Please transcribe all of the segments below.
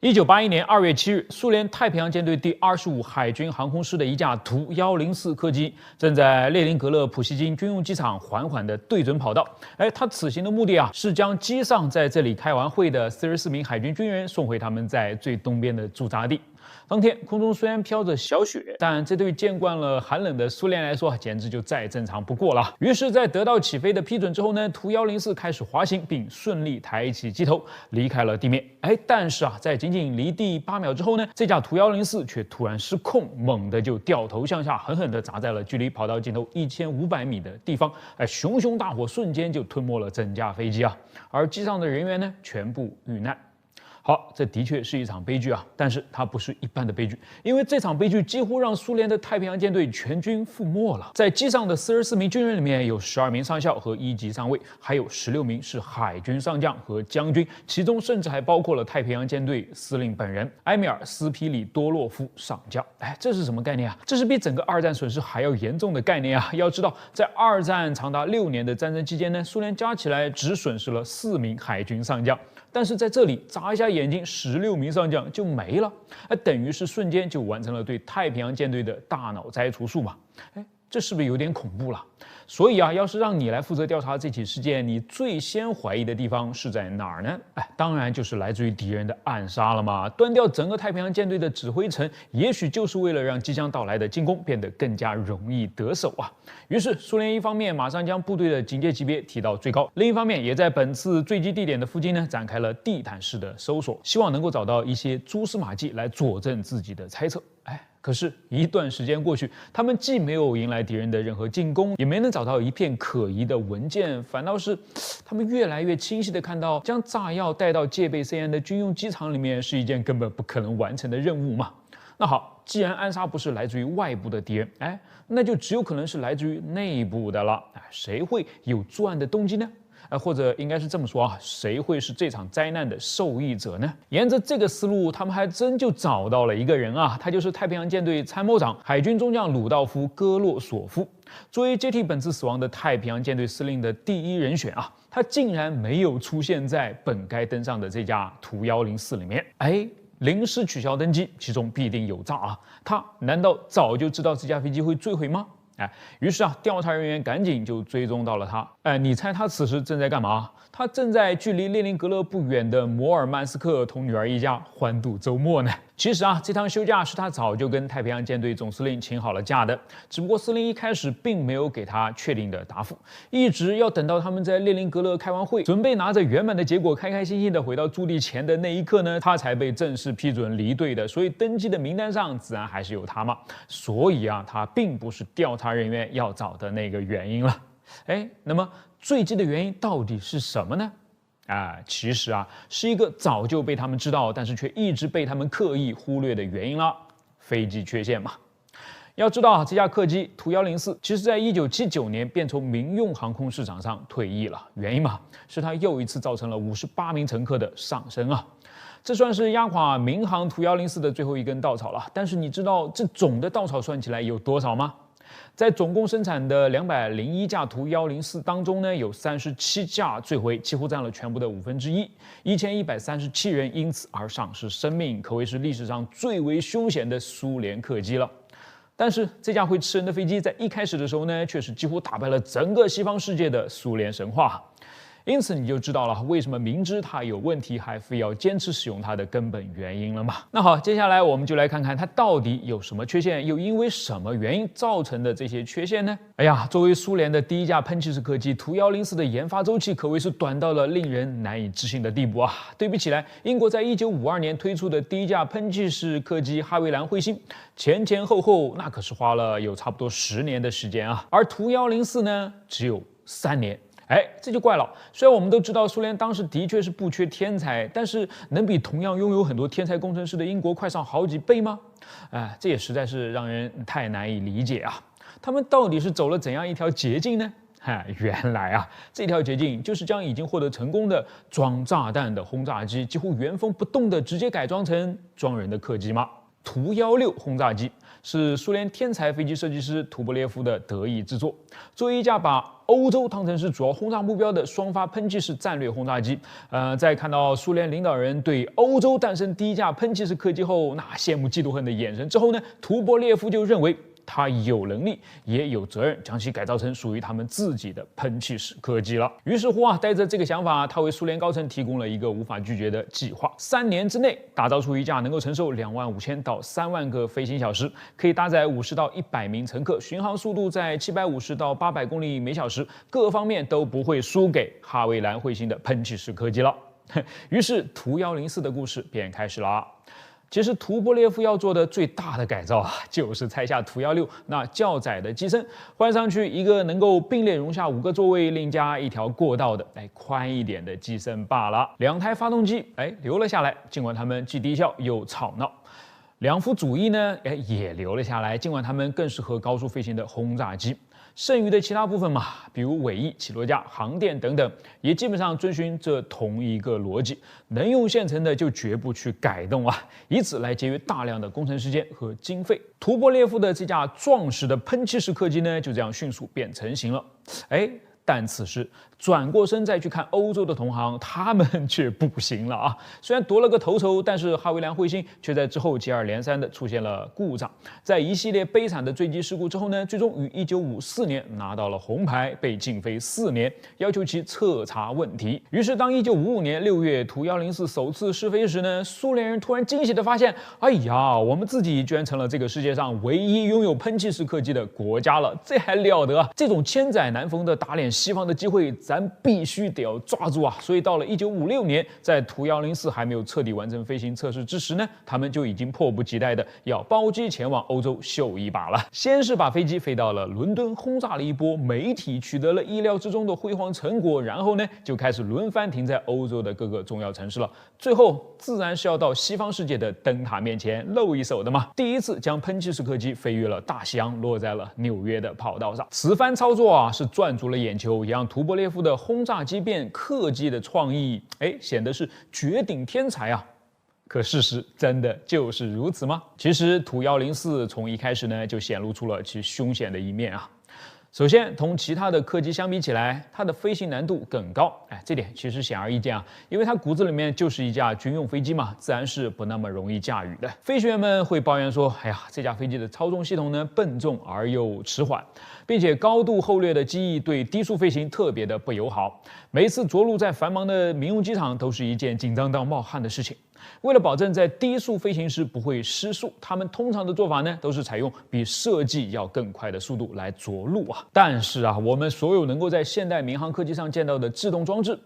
1981年2月7日，苏联太平洋舰队第25海军航空师的一架图104客机正在列宁格勒普希金军用机场缓缓地对准跑道。它此行的目的是将机上在这里开完会的44名海军军人送回他们在最东边的驻扎地。当天空中虽然飘着小雪，但这对见惯了寒冷的苏联来说，简直就再正常不过了。于是，在得到起飞的批准之后呢，图104开始滑行，并顺利抬起机头离开了地面。但是在仅仅离地8秒之后呢，这架图104却突然失控，猛地就掉头向下，狠狠地砸在了距离跑道尽头1500米的地方。熊熊大火瞬间就吞没了整架飞机而机上的人员呢，全部遇难。好，这的确是一场悲剧但是它不是一般的悲剧，因为这场悲剧几乎让苏联的太平洋舰队全军覆没了。在机上的44名军人里面，有12名上校和1级上尉，还有16名是海军上将和将军，其中甚至还包括了太平洋舰队司令本人埃米尔·斯皮里多洛夫上将。这是什么概念这是比整个二战损失还要严重的概念要知道，在二战长达6年的战争期间呢，苏联加起来只损失了4名海军上将。但是在这里眨一下眼睛，16名上将就没了，等于是瞬间就完成了对太平洋舰队的大脑摘除术嘛。这是不是有点恐怖了？所以要是让你来负责调查这起事件，你最先怀疑的地方是在哪儿呢？当然就是来自于敌人的暗杀了嘛。端掉整个太平洋舰队的指挥层，也许就是为了让即将到来的进攻变得更加容易得手于是苏联一方面马上将部队的警戒级别提到最高，另一方面也在本次坠机地点的附近呢展开了地毯式的搜索，希望能够找到一些蛛丝马迹来佐证自己的猜测。可是，一段时间过去，他们既没有迎来敌人的任何进攻，也没能找到一片可疑的文件，反倒是他们越来越清晰地看到，将炸药带到戒备森严的军用机场里面是一件根本不可能完成的任务嘛。那好，既然暗杀不是来自于外部的敌人，那就只有可能是来自于内部的了。谁会有作案的动机呢？或者应该是这么说谁会是这场灾难的受益者呢？沿着这个思路，他们还真就找到了一个人他就是太平洋舰队参谋长、海军中将鲁道夫·戈洛索夫。作为接替本次死亡的太平洋舰队司令的第一人选他竟然没有出现在本该登上的这架图104里面。临时取消登机，其中必定有诈他难道早就知道这架飞机会坠毁吗？于是调查人员赶紧就追踪到了他。你猜他此时正在干嘛？他正在距离列宁格勒不远的摩尔曼斯克同女儿一家欢度周末呢。其实这趟休假是他早就跟太平洋舰队总司令请好了假的，只不过司令一开始并没有给他确定的答复，一直要等到他们在列宁格勒开完会，准备拿着圆满的结果开开心心的回到驻地前的那一刻呢，他才被正式批准离队的。所以登机的名单上自然还是有他嘛。所以他并不是调查人员要找的那个原因了。那么坠机的原因到底是什么呢？其实是一个早就被他们知道，但是却一直被他们刻意忽略的原因了——飞机缺陷嘛。要知道这架客机图104，其实在1979年便从民用航空市场上退役了。原因是它又一次造成了58名乘客的丧生这算是压垮民航图104的最后一根稻草了。但是你知道这总的稻草算起来有多少吗？在总共生产的201架图104当中呢，有37架坠毁，几乎占了全部的1/5，1137人因此而丧失生命，可谓是历史上最为凶险的苏联客机了。但是这架会吃人的飞机在一开始的时候呢，却是几乎打败了整个西方世界的苏联神话。因此你就知道了为什么明知它有问题还非要坚持使用它的根本原因了嘛。那好，接下来我们就来看看它到底有什么缺陷，又因为什么原因造成的这些缺陷呢？作为苏联的第一架喷气式客机，图104的研发周期可谓是短到了令人难以置信的地步对比起来，英国在1952年推出的第一架喷气式客机哈维兰彗星，前后那可是花了有差不多10年的时间而图104呢只有3年。这就怪了。虽然我们都知道苏联当时的确是不缺天才，但是能比同样拥有很多天才工程师的英国快上好几倍吗？这也实在是让人太难以理解他们到底是走了怎样一条捷径呢？原来这条捷径就是将已经获得成功的装炸弹的轰炸机几乎原封不动的直接改装成装人的客机嘛。图-16轰炸机是苏联天才飞机设计师图波列夫的得意之作。作为一架把欧洲当成是主要轰炸目标的双发喷气式战略轰炸机，在看到苏联领导人对欧洲诞生第一架喷气式客机后那羡慕嫉妒恨的眼神之后呢，图波列夫就认为他有能力也有责任将其改造成属于他们自己的喷气式客机了。于是乎带着这个想法，他为苏联高层提供了一个无法拒绝的计划：3年之内打造出一架能够承受25000到3万个飞行小时，可以搭载50到100名乘客，巡航速度在750到800公里每小时，各方面都不会输给哈维兰彗星的喷气式客机了。于是图-104的故事便开始了。其实图波列夫要做的最大的改造就是拆下图-16那较窄的机身，换上去一个能够并列容下5个座位，另加一条过道的宽一点的机身罢了。2台发动机留了下来，尽管它们既低效又吵闹。2副主翼呢也留了下来，尽管它们更适合高速飞行的轰炸机。剩余的其他部分嘛，比如尾翼、起落架、航电等等，也基本上遵循这同一个逻辑，能用现成的就绝不去改动以此来节约大量的工程时间和经费。图波列夫的这架壮实的喷气式客机呢，就这样迅速便成型了。但此时转过身再去看欧洲的同行，他们却不行了虽然夺了个头筹，但是哈维兰彗星却在之后接二连三的出现了故障。在一系列悲惨的坠机事故之后呢，最终于1954年拿到了红牌，被禁飞4年，要求其彻查问题。于是当1955年6月图-104首次试飞时呢，苏联人突然惊喜的发现，我们自己居然成了这个世界上唯一拥有喷气式客机的国家了，这还了得这种千载难逢的打脸西方的机会，咱必须得要抓住所以到了1956年，在图-104还没有彻底完成飞行测试之时呢，他们就已经迫不及待的要包机前往欧洲秀一把了。先是把飞机飞到了伦敦，轰炸了一波，媒体取得了意料之中的辉煌成果，然后呢，就开始轮番停在欧洲的各个重要城市了。最后自然是要到西方世界的灯塔面前露一手的嘛。第一次将喷气式客机飞越了大西洋，落在了纽约的跑道上。此番操作是赚足了眼球，也让图波列夫的轰炸机变客机的创意显得是绝顶天才可事实真的就是如此吗？其实图-104从一开始呢就显露出了其凶险的一面首先，同其他的客机相比起来，它的飞行难度更高。这点其实显而易见因为它骨子里面就是一架军用飞机嘛，自然是不那么容易驾驭的。飞行员们会抱怨说，这架飞机的操纵系统呢笨重而又迟缓，并且高度后掠的机翼对低速飞行特别的不友好。每一次着陆在繁忙的民用机场都是一件紧张到冒汗的事情。为了保证在低速飞行时不会失速，他们通常的做法呢，都是采用比设计要更快的速度来着陆但是我们所有能够在现代民航客机上见到的制动装置，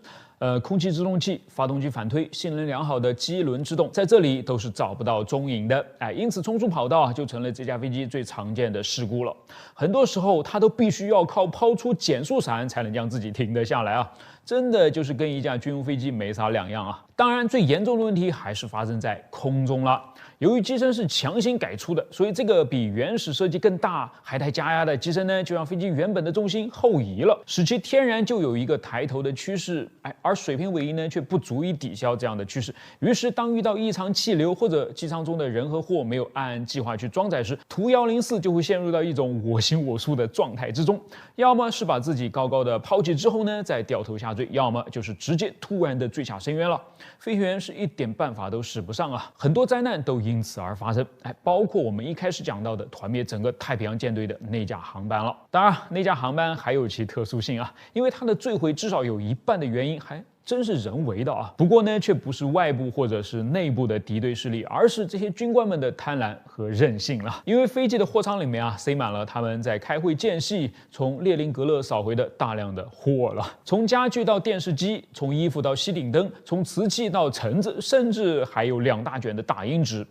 空气制动器、发动机反推、性能良好的机轮制动，在这里都是找不到踪影的。因此冲出跑道就成了这架飞机最常见的事故了。很多时候，它都必须要靠抛出减速伞才能将自己停得下来真的就是跟一架军用飞机没啥两样当然，最严重的问题还是发生在空中了。由于机身是强行改出的，所以这个比原始设计更大、还带加压的机身呢，就让飞机原本的重心后移了，使其天然就有一个抬头的趋势。而水平尾翼呢，却不足以抵消这样的趋势。于是，当遇到异常气流或者机舱中的人和货没有按计划去装载时，图-104就会陷入到一种我行我素的状态之中。要么是把自己高高的抛弃之后呢，再掉头下坠；要么就是直接突然的坠下深渊了。飞行员是一点办法都使不上很多灾难都因此而发生，包括我们一开始讲到的团灭整个太平洋舰队的那架航班了。当然，那架航班还有其特殊性因为它的坠毁至少有一半的原因还真是人为的不过呢，却不是外部或者是内部的敌对势力，而是这些军官们的贪婪和任性了。因为飞机的货舱里面塞满了他们在开会间隙从列宁格勒扫回的大量的货了，从家具到电视机，从衣服到吸顶灯，从瓷器到橙子，甚至还有2大卷的打印纸。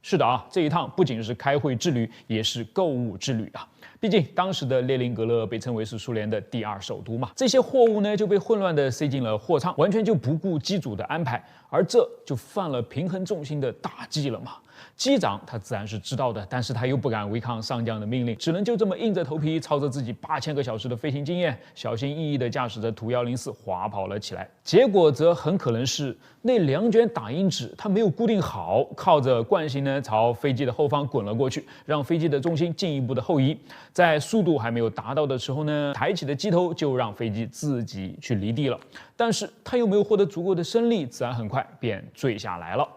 是的这一趟不仅是开会之旅，也是购物之旅毕竟当时的列宁格勒被称为是苏联的第2首都嘛，这些货物呢就被混乱地塞进了货舱，完全就不顾机组的安排，而这就犯了平衡重心的大忌了嘛。机长他自然是知道的，但是他又不敢违抗上将的命令，只能就这么硬着头皮，操着自己8000个小时的飞行经验，小心翼翼地驾驶着图104滑跑了起来。结果则很可能是那2卷打印纸它没有固定好，靠着惯性呢朝飞机的后方滚了过去，让飞机的重心进一步的后移。在速度还没有达到的时候呢，抬起的机头就让飞机自己去离地了。但是它又没有获得足够的升力，自然很快便坠下来了。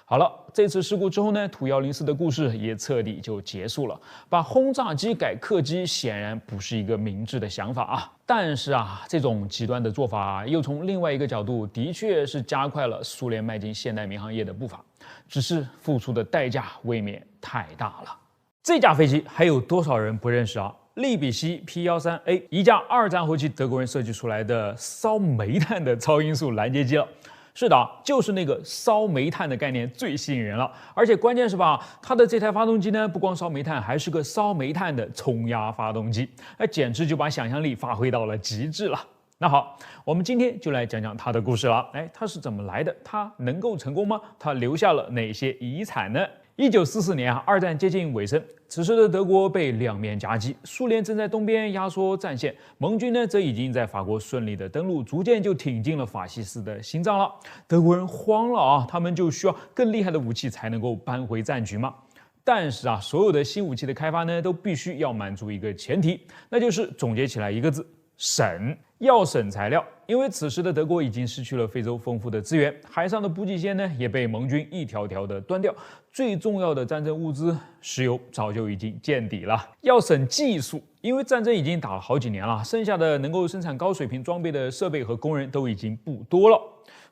好了，这次事故之后呢，图104的故事也彻底就结束了。把轰炸机改客机显然不是一个明智的想法啊。但是啊，这种极端的做法又从另外一个角度，的确是加快了苏联迈进现代民航业的步伐，只是付出的代价未免太大了。这架飞机还有多少人不认识啊？利比西 P-13A， 一架2战后期德国人设计出来的烧煤炭的超音速拦截机了。是的，就是那个烧煤炭的概念最吸引人了，而且关键是吧，它的这台发动机呢，不光烧煤炭，还是个烧煤炭的冲压发动机，简直就把想象力发挥到了极致了。那好，我们今天就来讲讲它的故事了。它是怎么来的？它能够成功吗？它留下了哪些遗产呢？1944年啊，2战接近尾声，此时的德国被两面夹击，苏联正在东边压缩战线，盟军呢则已经在法国顺利的登陆，逐渐就挺进了法西斯的心脏了。德国人慌了啊，他们就需要更厉害的武器才能够扳回战局嘛。但是啊，所有的新武器的开发呢，都必须要满足一个前提，那就是总结起来一个字：省。要省材料，因为此时的德国已经失去了非洲丰富的资源，海上的补给线呢也被盟军一条条的断掉，最重要的战争物资石油早就已经见底了。要省技术，因为战争已经打了好几年了，剩下的能够生产高水平装备的设备和工人都已经不多了。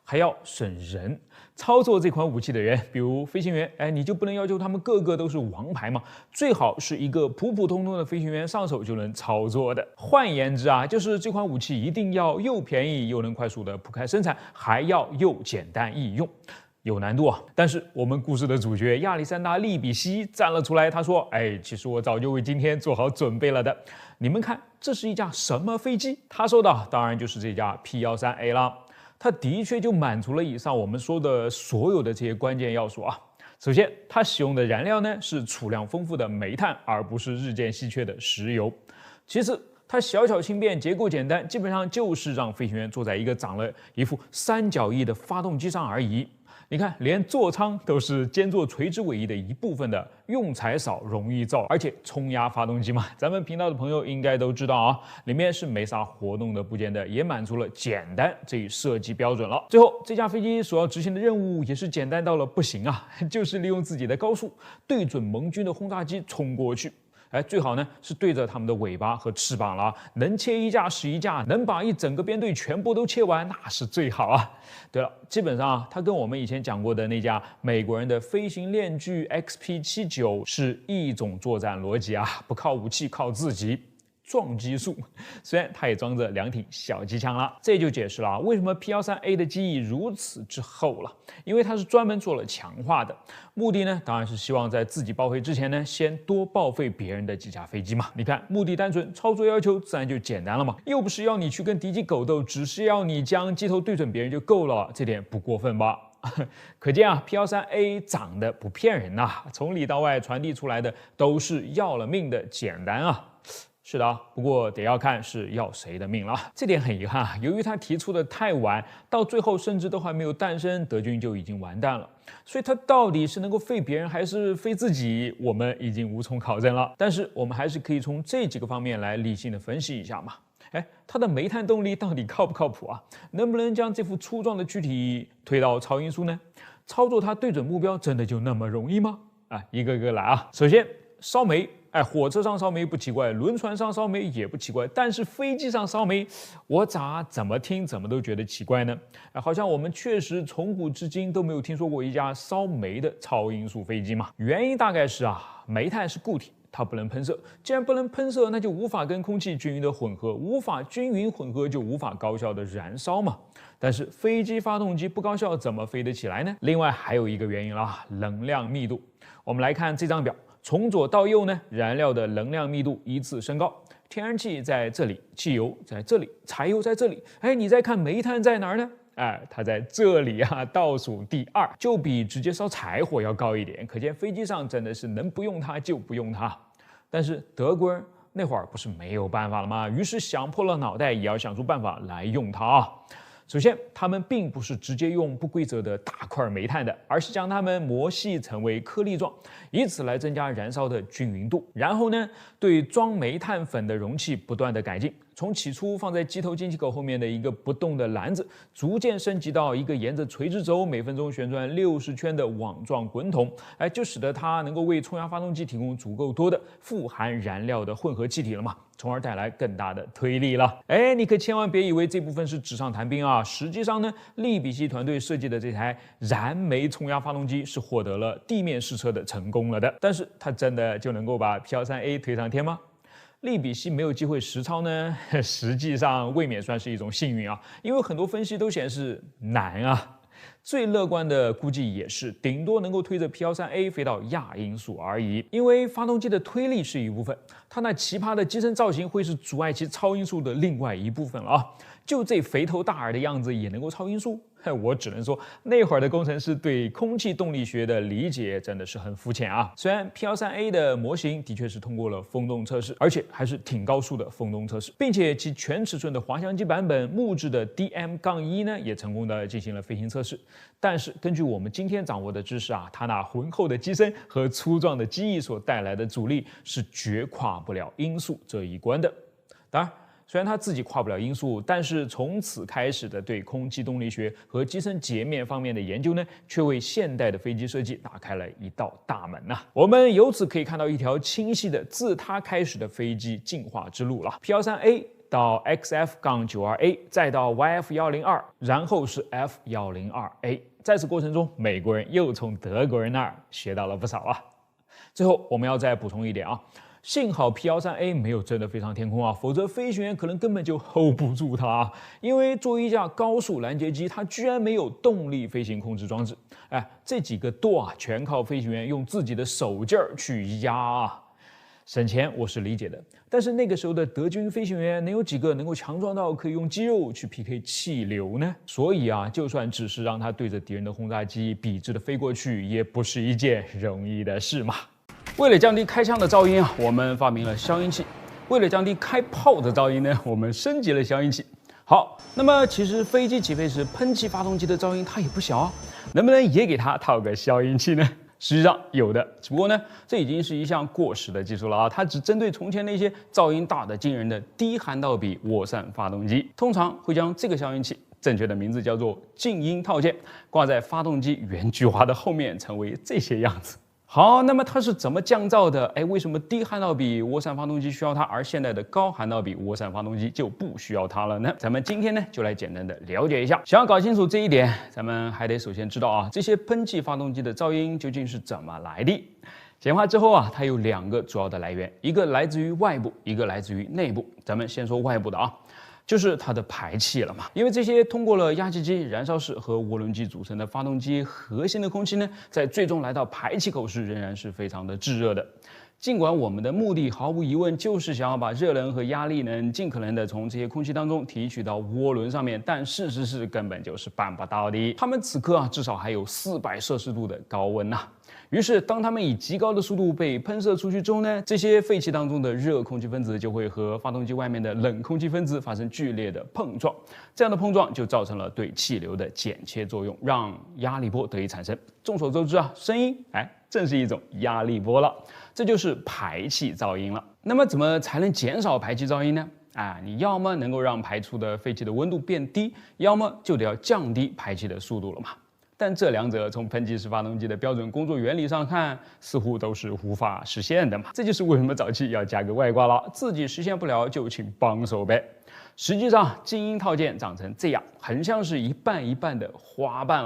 还要省人，操作这款武器的人，比如飞行员，你就不能要求他们个个都是王牌嘛？最好是一个普普通通的飞行员上手就能操作的。换言之啊，就是这款武器一定要又便宜又能快速的铺开生产，还要又简单易用。有难度啊，但是我们故事的主角亚历山大·利比西站了出来，他说：“其实我早就为今天做好准备了的。你们看，这是一架什么飞机？”他说的当然就是这架 P-13A 啦。它的确就满足了以上我们说的所有的这些关键要素啊。首先，它使用的燃料呢是储量丰富的煤炭，而不是日渐稀缺的石油。其次，它小巧轻便，结构简单，基本上就是让飞行员坐在一个长了一副三角翼的发动机上而已。你看，连座舱都是兼做垂直尾翼的一部分的，用材少，容易造，而且冲压发动机嘛，咱们频道的朋友应该都知道啊，里面是没啥活动的部件的，也满足了简单这一设计标准了。最后，这架飞机所要执行的任务也是简单到了不行啊，就是利用自己的高速对准盟军的轰炸机冲过去。最好呢是对着他们的尾巴和翅膀了，能切一架是一架，能把一整个编队全部都切完，那是最好啊。对了，基本上它跟我们以前讲过的那架美国人的飞行链锯 XP-79是一种作战逻辑啊，不靠武器，靠自己。撞击术，虽然它也装着2挺小机枪了，这就解释了为什么 P-13A 的机翼如此之厚了，因为它是专门做了强化的，目的呢当然是希望在自己报废之前呢，先多报废别人的几架飞机嘛。你看，目的单纯，操作要求自然就简单了嘛，又不是要你去跟敌机狗斗，只是要你将机头对准别人就够了，这点不过分吧？可见啊 ，P-13A 长得不骗人呐，从里到外传递出来的都是要了命的简单啊。是的啊，不过得要看是要谁的命了。这点很遗憾啊，由于他提出的太晚，到最后甚至都还没有诞生，德军就已经完蛋了。所以他到底是能够废别人还是废自己，我们已经无从考证了。但是我们还是可以从这几个方面来理性的分析一下嘛。它的煤炭动力到底靠不靠谱啊？能不能将这副粗壮的躯体推到超音速呢？操作它对准目标真的就那么容易吗？一个个来啊。首先，烧煤。火车上烧煤不奇怪，轮船上烧煤也不奇怪，但是飞机上烧煤，我怎么听怎么都觉得奇怪呢？好像我们确实从古至今都没有听说过一架烧煤的超音速飞机嘛。原因大概是煤炭是固体，它不能喷射，既然不能喷射，那就无法跟空气均匀的混合，无法均匀混合就无法高效的燃烧嘛。但是飞机发动机不高效，怎么飞得起来呢？另外还有一个原因啦，能量密度。我们来看这张表。从左到右呢，燃料的能量密度依次升高，天然气在这里，汽油在这里，柴油在这里。你再看煤炭在哪儿呢？它在这里倒数第2，就比直接烧柴火要高一点。可见飞机上真的是能不用它就不用它。但是德国人那会儿不是没有办法了吗？于是想破了脑袋也要想出办法来用它。首先，他们并不是直接用不规则的大块煤炭的，而是将它们磨细成为颗粒状，以此来增加燃烧的均匀度。然后呢，对装煤炭粉的容器不断的改进，从起初放在机头进气口后面的一个不动的篮子，逐渐升级到一个沿着垂直轴每分钟旋转60圈的网状滚筒，就使得它能够为冲压发动机提供足够多的富含燃料的混合气体了嘛，从而带来更大的推力了。你可千万别以为这部分是纸上谈兵啊！实际上呢，利比锡团队设计的这台燃煤冲压发动机是获得了地面试车的成功了的。但是它真的就能够把 P-23A 推上天吗？利比锡没有机会实操呢，实际上未免算是一种幸运啊，因为很多分析都显示难啊。最乐观的估计也是顶多能够推着 P-13A 飞到亚音速而已，因为发动机的推力是一部分，它那奇葩的机身造型会是阻碍其超音速的另外一部分了啊！就这肥头大耳的样子也能够超音速？我只能说那会儿的工程师对空气动力学的理解真的是很肤浅啊。虽然 P-13A 的模型的确是通过了风洞测试，而且还是挺高速的风洞测试，并且其全尺寸的滑翔机版本木质的 DM-1 呢也成功的进行了飞行测试。但是根据我们今天掌握的知识它那浑厚的机身和粗壮的机翼所带来的阻力是绝跨不了音速这一关的。当然，虽然它自己跨不了音速，但是从此开始的对空气动力学和机身截面方面的研究呢，却为现代的飞机设计打开了一道大门呐。我们由此可以看到一条清晰的自它开始的飞机进化之路了。P-13A 到 XF-92A， 再到 YF-102， 然后是 F-102A。在此过程中，美国人又从德国人那儿学到了不少啊。最后，我们要再补充一点啊。幸好 P-13A 没有真的飞上天空啊，否则飞行员可能根本就 hold 不住它。因为作为一架高速拦截机，它居然没有动力飞行控制装置。这几个舵全靠飞行员用自己的手劲儿去压啊。省钱我是理解的，但是那个时候的德军飞行员能有几个能够强壮到可以用肌肉去 PK 气流呢？所以就算只是让他对着敌人的轰炸机笔直的飞过去，也不是一件容易的事嘛。为了降低开枪的噪音我们发明了消音器；为了降低开炮的噪音呢，我们升级了消音器。好，那么其实飞机起飞时喷气发动机的噪音它也不小能不能也给它套个消音器呢？实际上有的，只不过呢，这已经是一项过时的技术了它只针对从前那些噪音大得惊人的低涵道比涡扇发动机，通常会将这个消音器，正确的名字叫做静音套件，挂在发动机圆菊花的后面，成为这些样子。好，那么它是怎么降噪的？为什么低涵道比涡扇发动机需要它，而现在的高涵道比涡扇发动机就不需要它了呢？咱们今天呢，就来简单的了解一下。想要搞清楚这一点，咱们还得首先知道这些喷气发动机的噪音究竟是怎么来的。简化之后它有2个主要的来源，一个来自于外部，一个来自于内部。咱们先说外部的就是它的排气了嘛，因为这些通过了压机机、燃烧室和涡轮机组成的发动机核心的空气呢，在最终来到排气口时仍然是非常的炙热的。尽管我们的目的毫无疑问就是想要把热能和压力能尽可能的从这些空气当中提取到涡轮上面，但事实是根本就是办不到的。它们此刻至少还有400摄氏度的高温于是当它们以极高的速度被喷射出去之后呢，这些废气当中的热空气分子就会和发动机外面的冷空气分子发生剧烈的碰撞，这样的碰撞就造成了对气流的剪切作用，让压力波得以产生。众所周知声音正是一种压力波了，这就是排气噪音了。那么怎么才能减少排气噪音呢？你要么能够让排出的废气的温度变低，要么就得要降低排气的速度了嘛。但这2者从喷气式发动机的标准工作原理上看，似乎都是无法实现的嘛。这就是为什么早期要加个外挂了，自己实现不了就请帮手呗。实际上，静音套件长成这样，很像是一半一半的花瓣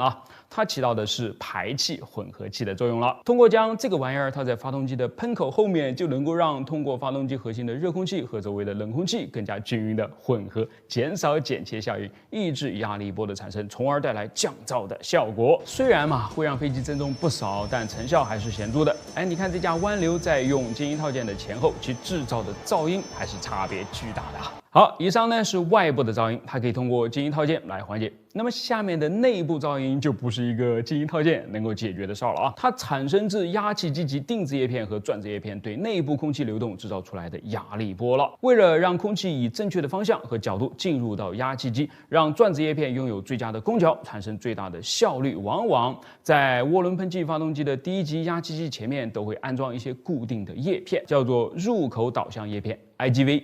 它起到的是排气混合器的作用了。通过将这个玩意儿套在发动机的喷口后面，就能够让通过发动机核心的热空气和周围的冷空气更加均匀的混合，减少剪切效应，抑制压力波的产生，从而带来降噪的效果。虽然会让飞机增重不少，但成效还是显著的。你看这架湾流在用静音套件的前后，其制造的噪音还是差别巨大的好，以上呢是外部的噪音，它可以通过静音套件来缓解。那么下面的内部噪音就不是一个静音套件能够解决的事儿了啊！它产生自压气机及定子叶片和转子叶片对内部空气流动制造出来的压力波了。为了让空气以正确的方向和角度进入到压气机，让转子叶片拥有最佳的攻角，产生最大的效率，往往在涡轮喷气发动机的第一级压气机前面都会安装一些固定的叶片，叫做入口导向叶片 （IGV）。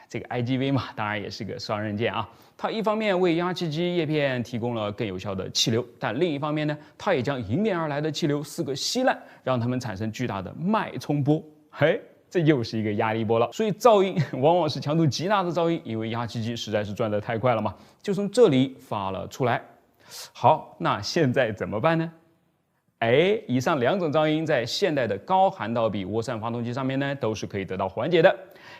这个 IGV 嘛，当然也是个双刃剑啊。它一方面为压气机叶片提供了更有效的气流，但另一方面呢，它也将迎面而来的气流四个稀烂，让它们产生巨大的脉冲波。嘿，这又是一个压力波了。所以噪音往往是强度极大的噪音，因为压气机实在是转得太快了嘛，就从这里发了出来。好，那现在怎么办呢？以上两种噪音在现代的高涵道比涡扇发动机上面呢，都是可以得到缓解的。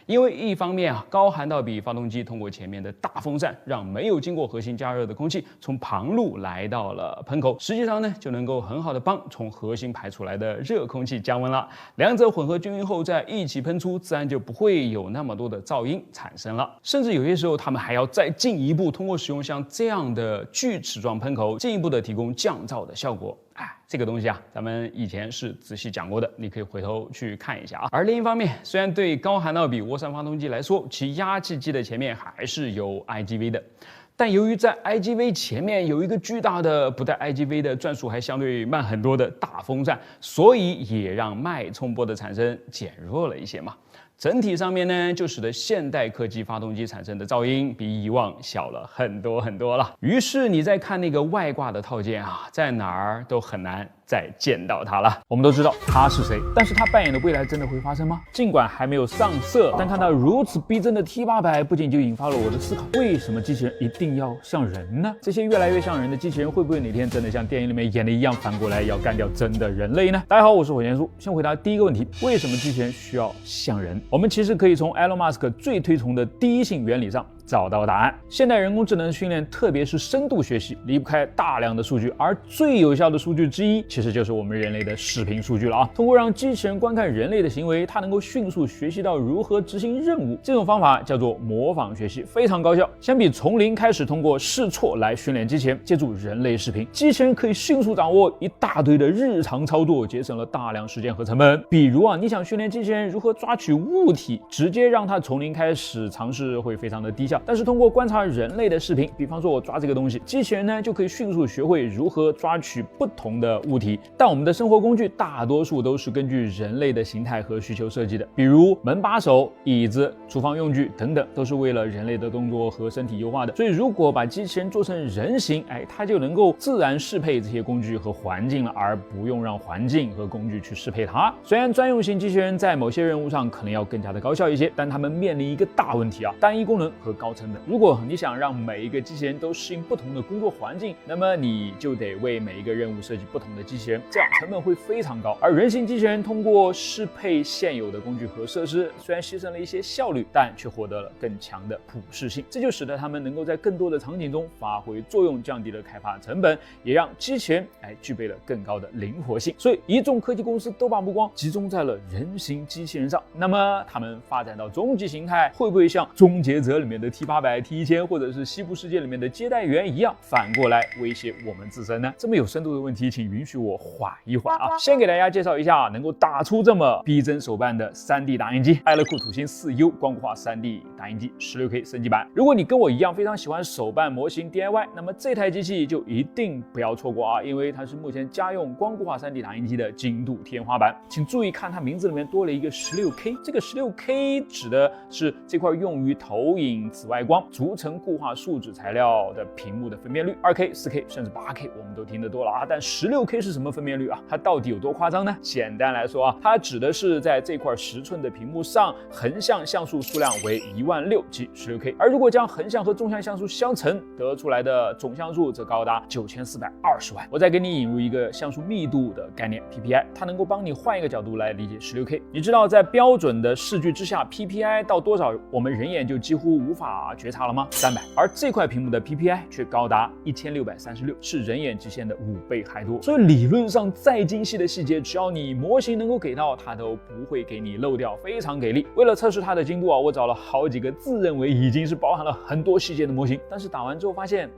因为一方面高涵道比发动机通过前面的大风扇，让没有经过核心加热的空气从旁路来到了喷口，实际上呢就能够很好的帮从核心排出来的热空气降温了。两者混合均匀后再一起喷出，自然就不会有那么多的噪音产生了。甚至有些时候，他们还要再进一步，通过使用像这样的锯齿状喷口，进一步的提供降噪的效果。这个东西咱们以前是仔细讲过的，你可以回头去看一下啊。而另一方面，虽然对高涵道比涡扇发动机来说，其压气机的前面还是有 IGV 的，但由于在 IGV 前面有一个巨大的不带 IGV 的转速还相对慢很多的大风扇，所以也让脉冲波的产生减弱了一些嘛。整体上面呢，就使得现代科技发动机产生的噪音比以往小了很多很多了。于是你再看那个外挂的套件在哪儿都很难再见到它了。我们都知道他是谁，但是他扮演的未来真的会发生吗？尽管还没有上色，但看到如此逼真的 T800，不仅就引发了我的思考：为什么机器人一定要像人呢？这些越来越像人的机器人，会不会哪天真的像电影里面演的一样，反过来要干掉真的人类呢？大家好，我是火箭叔，先回答第一个问题：为什么机器人需要像人？我们其实可以从 Elon Musk 最推崇的第一性原理上找到答案。现代人工智能训练，特别是深度学习，离不开大量的数据，而最有效的数据之一，其实就是我们人类的视频数据了啊。通过让机器人观看人类的行为，它能够迅速学习到如何执行任务。这种方法叫做模仿学习，非常高效。相比从零开始通过试错来训练机器人，借助人类视频，机器人可以迅速掌握一大堆的日常操作，节省了大量时间和成本。比如你想训练机器人如何抓取物体，直接让它从零开始尝试会非常的低效。但是通过观察人类的视频，比方说我抓这个东西，机器人呢就可以迅速学会如何抓取不同的物体。但我们的生活工具大多数都是根据人类的形态和需求设计的，比如门把手、椅子、厨房用具等等，都是为了人类的动作和身体优化的。所以如果把机器人做成人形，它就能够自然适配这些工具和环境了，而不用让环境和工具去适配它。虽然专用型机器人在某些任务上可能要更加的高效一些，但他们面临一个大问题单一功能和高成本。如果你想让每一个机器人都适应不同的工作环境，那么你就得为每一个任务设计不同的机器人，这样成本会非常高。而人形机器人通过适配现有的工具和设施，虽然牺牲了一些效率，但却获得了更强的普适性，这就使得它们能够在更多的场景中发挥作用，降低了开发成本，也让机器人具备了更高的灵活性。所以一众科技公司都把目光集中在了人形机器人上。那么它们发展到终极形态，会不会像终结者里面的 T800、T1000 或者是西部世界里面的接待员一样，反过来威胁我们自身呢？这么有深度的问题，请允许我缓一缓先给大家介绍一下能够打出这么逼真手办的 3D 打印机——爱乐酷土星 4U 光固化 3D 打印机 16K 升级版。如果你跟我一样非常喜欢手办模型 DIY， 那么这台机器就一定不要错过因为它是目前家用光固化 3D 打印机的精度天花板。请注意看它名字里面多了一个 16K， 这个 16K 指的是这块用于投影紫外光逐层固化树脂材料的屏幕的分辨率。2K、4K 甚至 8K 我们都听得多了但 16K 是什么分辨率它到底有多夸张呢？简单来说它指的是在这块10寸的屏幕上，横向像素数量为16000即 16K， 而如果将横向和纵向像素相乘，得出来的总像素则高达9420万。我再给你引入一个像素密度的概念 PPI， 它能够帮你换一个角度来理解 16K。你知道在标准的视距之下 PPI 到多少，我们人眼就几乎无法法觉察了吗？300，而这块屏幕的 PPI 却高达1636，是人眼极限的5倍还多。所以理论上再精细的细节，只要你模型能够给到，它都不会给你漏掉，非常给力。为了测试它的精度啊，我找了好几个自认为已经是包含了很多细节的模型，但是打完之后发现，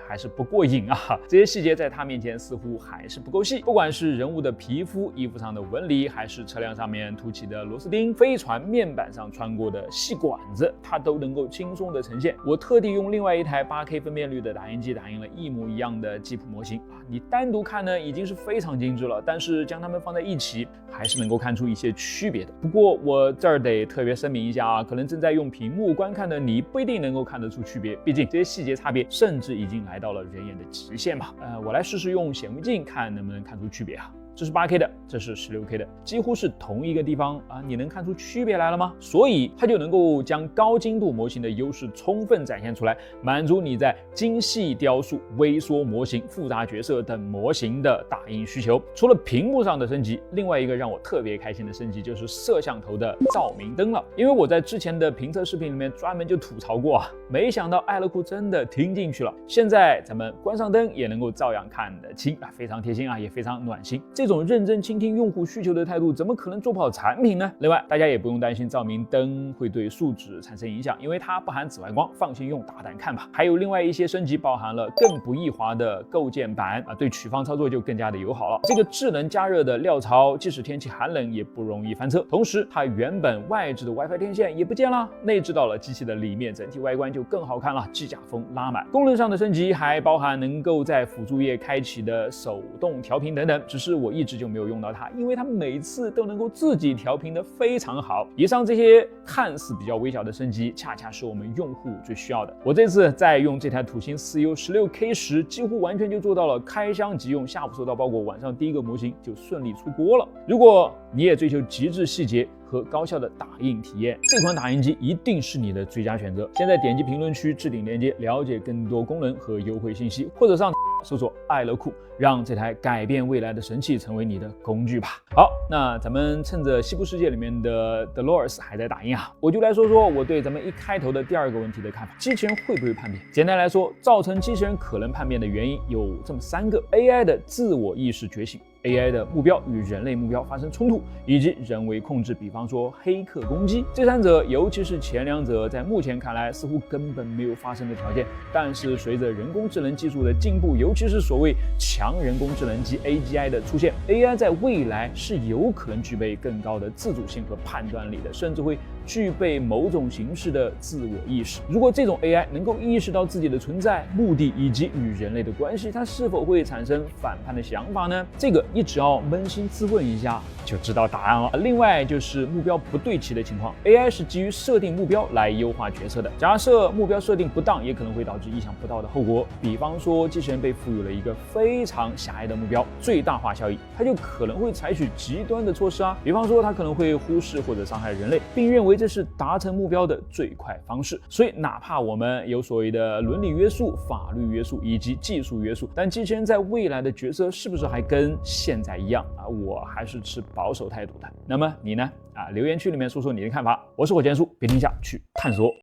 还是不过瘾啊！这些细节在它面前似乎还是不够细。不管是人物的皮肤、衣服上的纹理，还是车辆上面凸起的螺丝钉、飞船面板上穿过的细管子，它都能够轻松的呈现。我特地用另外一台8K 分辨率的打印机打印了一模一样的吉普模型啊。你单独看呢，已经是非常精致了，但是将它们放在一起，还是能够看出一些区别的。不过我这儿得特别声明一下啊，可能正在用屏幕观看的你不一定能够看得出区别，毕竟这些细节差别甚至已经来到了人眼的极限吧。我来试试用显微镜看能不能看出区别啊。这是 8K 的，这是16K 的，几乎是同一个地方啊，你能看出区别来了吗？所以它就能够将高精度模型的优势充分展现出来，满足你在精细雕塑、微缩模型、复杂角色等模型的打印需求。除了屏幕上的升级，另外一个让我特别开心的升级就是摄像头的照明灯了。因为我在之前的评测视频里面专门就吐槽过啊，没想到爱乐酷真的听进去了。现在咱们关上灯也能够照样看得清啊，非常贴心啊，也非常暖心。这种认真倾听用户需求的态度，怎么可能做不好产品呢？另外，大家也不用担心照明灯会对树脂产生影响，因为它不含紫外光，放心用，大胆看吧。还有另外一些升级，包含了更不易滑的构件板啊，对曲方操作就更加的友好了。这个智能加热的料槽，即使天气寒冷也不容易翻车。同时，它原本外置的 WiFi 天线也不见了，内置到了机器的里面，整体外观就更好看了，机甲风拉满。功能上的升级还包含能够在辅助页开启的手动调频等等，只是我一直就没有用到它，因为它每次都能够自己调频的非常好。以上这些看似比较微小的升级，恰恰是我们用户最需要的。我这次在用这台土星4U 16K 时，几乎完全就做到了开箱即用，下午收到包裹，晚上第一个模型就顺利出锅了。如果你也追求极致细节和高效的打印体验，这款打印机一定是你的最佳选择。现在点击评论区置顶链接，了解更多功能和优惠信息，或者上搜索爱乐酷，让这台改变未来的神器成为你的工具吧。好，那咱们趁着西部世界里面的 Dolores 还在打印啊，我就来说说我对咱们一开头的第2个问题的看法：机器人会不会叛变？简单来说，造成机器人可能叛变的原因有这么3个：AI 的自我意识觉醒。AI 的目标与人类目标发生冲突，以及人为控制，比方说黑客攻击。这3者，尤其是前2者，在目前看来似乎根本没有发生的条件。但是随着人工智能技术的进步，尤其是所谓强人工智能及 AGI 的出现 ，AI 在未来是有可能具备更高的自主性和判断力的，甚至会具备某种形式的自我意识。如果这种 AI 能够意识到自己的存在、目的以及与人类的关系，它是否会产生反叛的想法呢？这个你只要扪心自问一下就知道答案了。另外就是目标不对齐的情况 ，AI 是基于设定目标来优化决策的。假设目标设定不当，也可能会导致意想不到的后果。比方说，机器人被赋予了一个非常狭隘的目标，最大化效益，它就可能会采取极端的措施啊。比方说，它可能会忽视或者伤害人类，并认为这是达成目标的最快方式。所以，哪怕我们有所谓的伦理约束、法律约束以及技术约束，但机器人在未来的角色是不是还跟现在一样啊？我还是持保守态度的。那么你呢？留言区里面说说你的看法。我是火箭叔，别停下去探索。